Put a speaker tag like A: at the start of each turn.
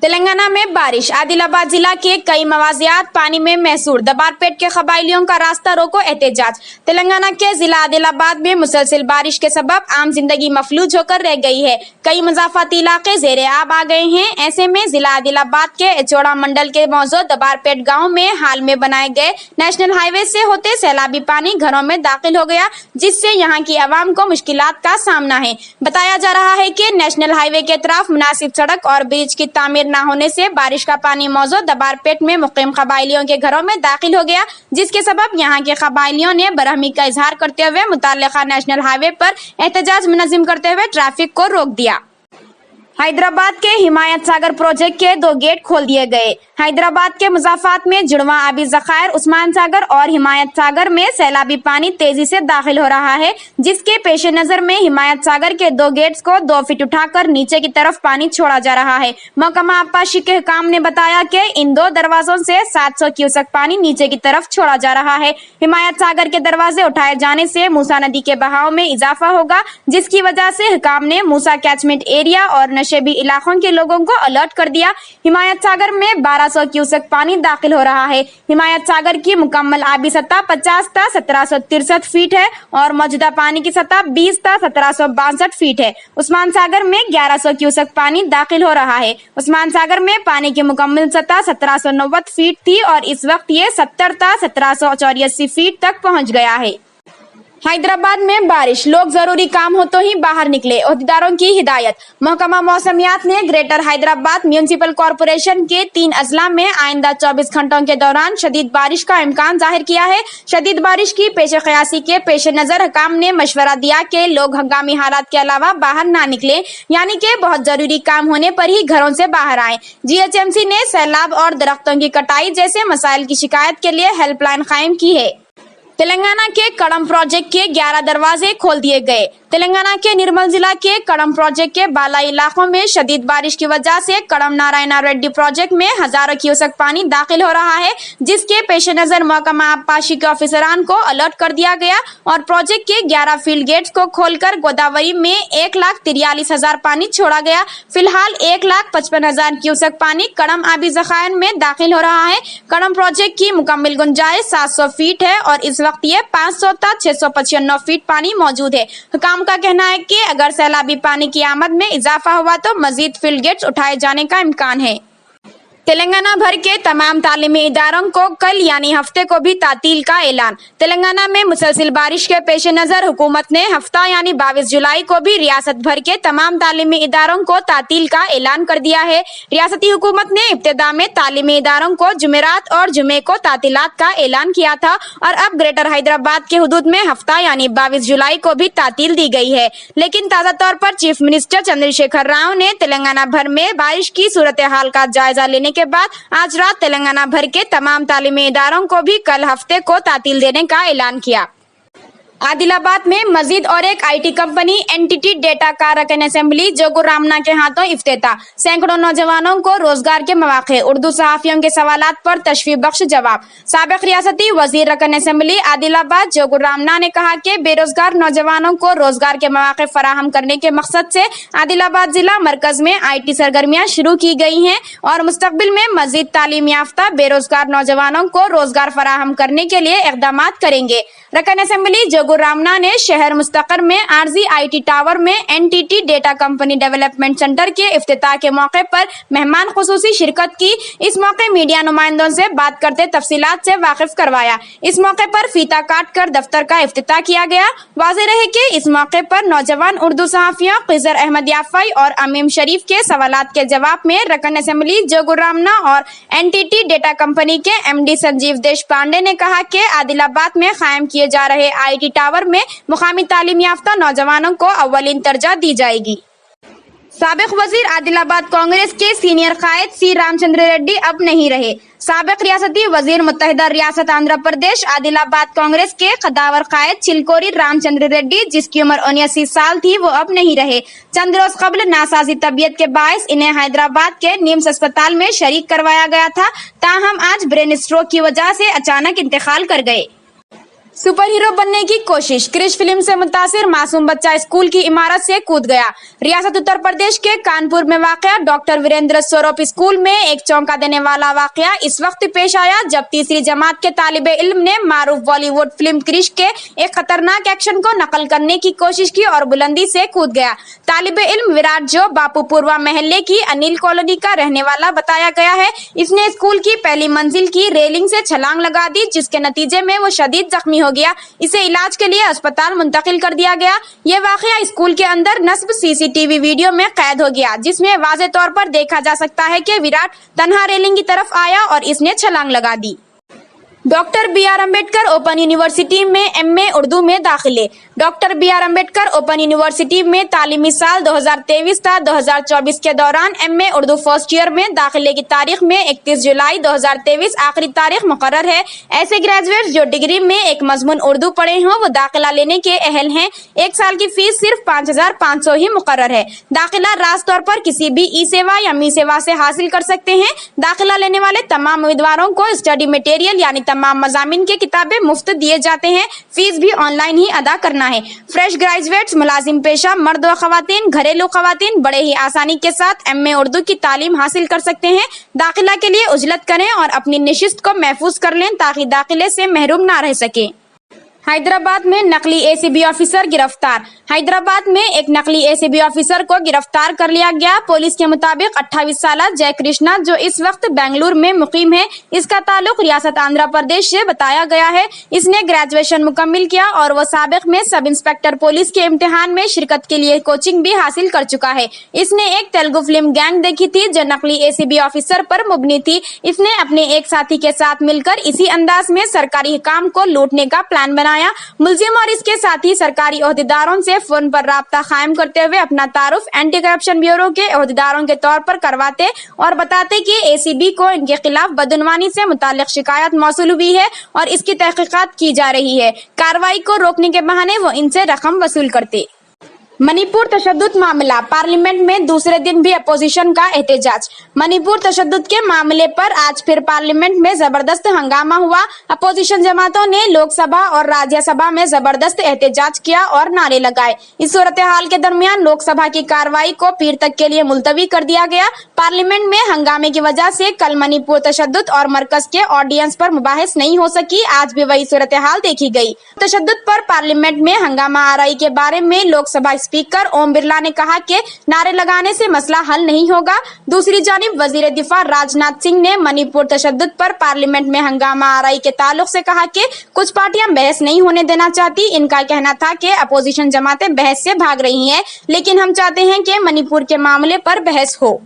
A: तेलंगाना में बारिश, आदिलाबाद जिला के कई मवाजियात पानी में महसूर, दबारपेट के कबाइलियों का रास्ता रोको एहतजाज। तेलंगाना के जिला आदिलाबाद में मुसलसल बारिश के सबब आम जिंदगी मफलूज होकर रह गई है। कई मजाफाती इलाके ज़ेरे आब आ गए हैं। ऐसे में जिला आदिलाबाद के एचोड़ा मंडल के मौजूद दबारपेट गाँव में हाल में बनाए गए नेशनल हाईवे से होते सैलाबी पानी घरों में दाखिल हो गया, जिससे यहाँ की आवाम को मुश्किलात का सामना है। बताया जा रहा है कि नेशनल हाईवे के तरफ मुनासिब सड़क और ब्रिज की तामीर न होने से बारिश का पानी मौजूद दबारपेट में मुकीम कबाइलियों के घरों में दाखिल हो गया, जिसके सबब यहाँ के कबाइलियों ने बरहमी का इजहार करते हुए मुताल्लिका नेशनल हाईवे पर एहतजाज मुनज़्ज़म करते हुए ट्रैफिक को रोक दिया। हैदराबाद के हिमायत सागर प्रोजेक्ट के 2 गेट खोल दिए गए। हैदराबाद के मुजाफात में जुड़वा आबी ज़खायर उस्मान सागर और हिमायत सागर में सैलाबी पानी तेजी से दाखिल हो रहा है, जिसके पेश नजर में हिमायत सागर के 2 गेट्स को 2 फीट उठाकर नीचे की तरफ पानी छोड़ा जा रहा है। महकमा आबपाशी के हुकाम ने बताया कि इन 2 दरवाजों से 700 क्यूसेक पानी नीचे की तरफ छोड़ा जा रहा है। हिमायत सागर के दरवाजे उठाए जाने से मूसा नदी के बहाव में इजाफा होगा, जिसकी वजह से हुकाम ने मूसा कैचमेंट एरिया और नशेबी इलाकों के लोगों को अलर्ट कर दिया। हिमायत सागर में 1200 क्यूसेक पानी दाखिल हो रहा है। हिमायत सागर की मुकम्मल आबी सतह 50 ता 1763 फीट है और मौजूदा पानी की सतह 20 ता 1762 फीट है। उस्मान सागर में 1100 क्यूसेक पानी दाखिल हो रहा है। उस्मान सागर में पानी की मुकम्मल सतह 1790 फीट थी और इस वक्त ये 70 ता 1784 फीट तक पहुँच गया है। हैदराबाद में बारिश, लोग जरूरी काम हो तो ही बाहर निकले, ओहदेदारों की हिदायत। महकमा मौसमियात ने ग्रेटर हैदराबाद म्यूनिसिपल कॉरपोरेशन के 3 अजला में आइंदा 24 घंटों के दौरान शदीद बारिश का इम्कान जाहिर किया है। शदीद बारिश की पेश क़यासी के पेश नजर हुकाम ने मशवरा दिया कि लोग हंगामी हालात के अलावा बाहर ना निकले, यानी कि बहुत जरूरी काम होने पर ही घरों से बाहर आए। GHMC ने सैलाब और दरख्तों की कटाई जैसे मसाइल की शिकायत के लिए हेल्पलाइन कायम की है। तेलंगाना के कड़म प्रोजेक्ट के 11 दरवाजे खोल दिए गए। तेलंगाना के निर्मल जिला के कड़म प्रोजेक्ट के बालाई इलाकों में शदीद बारिश की वजह से कड़म नारायणा रेड्डी प्रोजेक्ट में हजारों क्यूसेक पानी दाखिल हो रहा है, जिसके पेश नजर महकमा आबपाशी के ऑफिसरान को अलर्ट कर दिया गया और प्रोजेक्ट के 11 फील्ड गेट्स को खोलकर गोदावरी में 1,43,000 पानी छोड़ा गया। फिलहाल 1,55,000 क्यूसेक पानी कड़म आबी ज़खायर में दाखिल हो रहा है। कड़म प्रोजेक्ट की मुकम्मल गुंजाइश 700 फीट है और इस वक्त ये 500 ता 695 फीट पानी मौजूद है। हुकाम का कहना है कि अगर सैलाबी पानी की आमद में इजाफा हुआ तो मजीद फील्ड गेट्स उठाए जाने का इम्कान है। तेलंगाना भर के तमाम तालीमी इदारों को कल यानी हफ्ते को भी तातील का ऐलान। तेलंगाना में मुसलसल बारिश के पेश नजर हुकूमत ने हफ्ता यानी 22 जुलाई को भी रियासत भर के तमाम तालीमी इदारों को तातील का ऐलान कर दिया है। रियासती हुकूमत ने इब्तिदा में तालीमी इदारों को जुमेरात और जुमे को तातीलात का ऐलान किया था और अब ग्रेटर हैदराबाद के हुदूद में हफ्ता यानी 22 जुलाई को भी तातील दी गई है। लेकिन ताज़ा तौर पर चीफ मिनिस्टर चंद्रशेखर राव ने तेलंगाना भर में बारिश की सूरत हाल का जायजा लेने के बाद आज रात तेलंगाना भर के तमाम तालीमी इदारों को भी कल हफ्ते को तातील देने का ऐलान किया। आदिलाबाद में मजीद और एक IT कंपनी एंटिटी डेटा का रकन असेंबली जोगुर रामना के हाथों इफ्तिताह। सैकड़ों नौजवानों को रोजगार के मौके, उर्दू सहाफियों के सवालात पर तशवीश बख्श जवाब। साबिक रियासती वजीर रकन असेंबली आदिलाबाद जोगुर रामना ने कहा कि बेरोजगार नौजवानों को रोजगार के मौके फराहम करने के मकसद से आदिलाबाद जिला मरकज में IT सरगर्मियां शुरू की गई हैं और मुस्तकबिल में मजीद तालीम याफ्ता बेरोजगार नौजवानों को रोजगार फराहम करने के लिए इक़दाम करेंगे। रकन असेंबली जोगुर रामना ने शहर मुस्तकर में आरजी IT टावर में NTT data company development centre के इफ्तिताह के मौके पर मेहमान खुसूसी शिरकत की। इस मौके मीडिया नुमाइंदों से बात करते तफसीलात से वाकिफ करवाया। इस मौके पर फीता काट कर दफ्तर का इफ्तिताह किया गया। वाज़ेह रहे कि इस मौके पर नौजवान उर्दू सहाफियों खिजर अहमद याफई और अमीम शरीफ के सवालात के जवाब में रकन असेंबली जोगुर रामना और एनटीटी डेटा कंपनी के MD संजीव देश पांडे ने कहा कि आदिलाबाद में कायम किए जा रहे IT टावर में मुकामी तालीम याफ्ता नौजवानों को अव्वलीन दर्जा दी जाएगी। साबिक वजीर आदिलाबाद कांग्रेस के सीनियर कायद C रामचंद्र रेड्डी अब नहीं रहे। साबिक रियासती वजीर मुत्तहिदा रियासत आंध्र प्रदेश आदिलाबाद कांग्रेस के कदावर कायद चिलकोरी रामचंद्र रेड्डी, जिसकी उम्र 79 साल थी, वो अब नहीं रहे। चंद रोज कबल नासाजी तबीयत के बायस इन्हें हैदराबाद के निम्स अस्पताल में शरीक करवाया गया था, ताहम आज ब्रेन स्ट्रोक की वजह से अचानक इंतकाल कर गए। सुपर हीरो बनने की कोशिश, क्रिश फिल्म से मुतासिर मासूम बच्चा स्कूल की इमारत से कूद गया। रियासत उत्तर प्रदेश के कानपुर में वाकया डॉक्टर वीरेंद्र स्वरूप स्कूल में एक चौंका देने वाला वाकया इस वक्त पेश आया जब तीसरी जमात के तालिबे इल्म ने मारूफ बॉलीवुड फिल्म क्रिश के एक खतरनाक एक्शन को नकल करने की कोशिश की और बुलंदी से कूद गया। तालिबे इल्म विराट, जो बापूपुरवा महल्ले की अनिल कॉलोनी का रहने वाला बताया गया है, इसने स्कूल की पहली मंजिल की रेलिंग से छलांग लगा दी, जिसके नतीजे में वो शदीद जख्मी हो गया। इसे इलाज के लिए अस्पताल मुंतकिल कर दिया गया। ये वाकया स्कूल के अंदर नस्ब सीसीटीवी वीडियो में कैद हो गया, जिसमें वाज़े तौर पर देखा जा सकता है कि विराट तन्हा रेलिंग की तरफ आया और इसने छलांग लगा दी। Doctor B R. Ambedkar open university में एमए उर्दू में दाखिले। Doctor B R. Ambedkar open university में तालीमी साल 2023-2024 के दौरान एमए उर्दू फर्स्ट ईयर में दाखिले की तारीख में 31 जुलाई 2023 आखिरी तारीख मुकर्रर है। ऐसे ग्रेजुएट्स जो डिग्री में एक मजमून उर्दू पढ़े हों वो दाखिला लेने के अहल हैं। एक साल की फीस सिर्फ 5,500 ही मुकर्रर है। दाखिला राज तौर पर किसी भी ई सेवा या मी सेवा से हासिल कर सकते हैं। दाखिला लेने वाले तमाम उम्मीदवारों को स्टडी मटेरियल यानी तमाम मज़ामीन की किताबें मुफ्त दिए जाते हैं। फीस भी ऑनलाइन ही अदा करना है। फ्रेश ग्रेजुएट्स, मुलाजिम पेशा, मर्द व खवातीन, घरेलू खवातीन बड़े ही आसानी के साथ एमए उर्दू की तालीम हासिल कर सकते हैं। दाखिला के लिए उजलत करें और अपनी निशिस्त को महफूज कर लें ताकि दाखिले से महरूम ना रह सके। हैदराबाद में नकली एसीबी ऑफिसर गिरफ्तार। हैदराबाद में एक नकली एसीबी ऑफिसर को गिरफ्तार कर लिया गया। पुलिस के मुताबिक 28 साल जय कृष्णा, जो इस वक्त बेंगलुरु में मुकीम है, इसका ताल्लुक रियासत आंध्र प्रदेश से बताया गया है। इसने ग्रेजुएशन मुकम्मिल किया और वो साबिक में सब इंस्पेक्टर पुलिस के इम्तिहान में शिरकत के लिए कोचिंग भी हासिल कर चुका है। इसने एक तेलुगु फिल्म गैंग देखी थी जो नकली एसीबी ऑफिसर पर मुबनी थी। इसने अपने एक साथी के साथ मिलकर इसी अंदाज में सरकारी काम को लूटने का प्लान बनाया। मुलजिम और इसके साथी सरकारी ओहदेदारों से फोन पर राब्ता कायम करते हुए अपना तारुफ एंटी करप्शन ब्यूरो के ओहदेदारों के तौर पर करवाते और बताते कि एसीबी को इनके खिलाफ बदउनवानी से मुताल्लिक शिकायत मौसूल हुई है और इसकी तहकीकात की जा रही है। कार्रवाई को रोकने के बहाने वो इनसे रकम वसूल करते। मणिपुर तशद्दुद मामला, पार्लियामेंट में दूसरे दिन भी अपोजिशन का एहतजाज। मणिपुर तशद्दुद के मामले पर आज फिर पार्लियामेंट में जबरदस्त हंगामा हुआ। अपोजिशन जमातों ने लोकसभा और राज्यसभा में जबरदस्त एहतजाज किया और नारे लगाए। इस सूरत हाल के दरमियान लोकसभा की कार्रवाई को पीर तक के लिए मुलतवी कर दिया गया। पार्लियामेंट में हंगामे की वजह से कल मणिपुर तशद्दुद और मरकज के ऑडियंस पर मुबाहिस नहीं हो सकी। आज भी वही सूरत हाल देखी गई। तशद्दुद पर पार्लियामेंट में हंगामा आराई के बारे में लोकसभा स्पीकर ओम बिरला ने कहा कि नारे लगाने से मसला हल नहीं होगा। दूसरी जानिब वजीर दिफा राजनाथ सिंह ने मणिपुर तशद्दुद पर पार्लियामेंट में हंगामा आराई के ताल्लुक से कहा कि कुछ पार्टियां बहस नहीं होने देना चाहती। इनका कहना था कि अपोजिशन जमातें बहस से भाग रही हैं, लेकिन हम चाहते हैं कि मणिपुर के मामले पर बहस हो।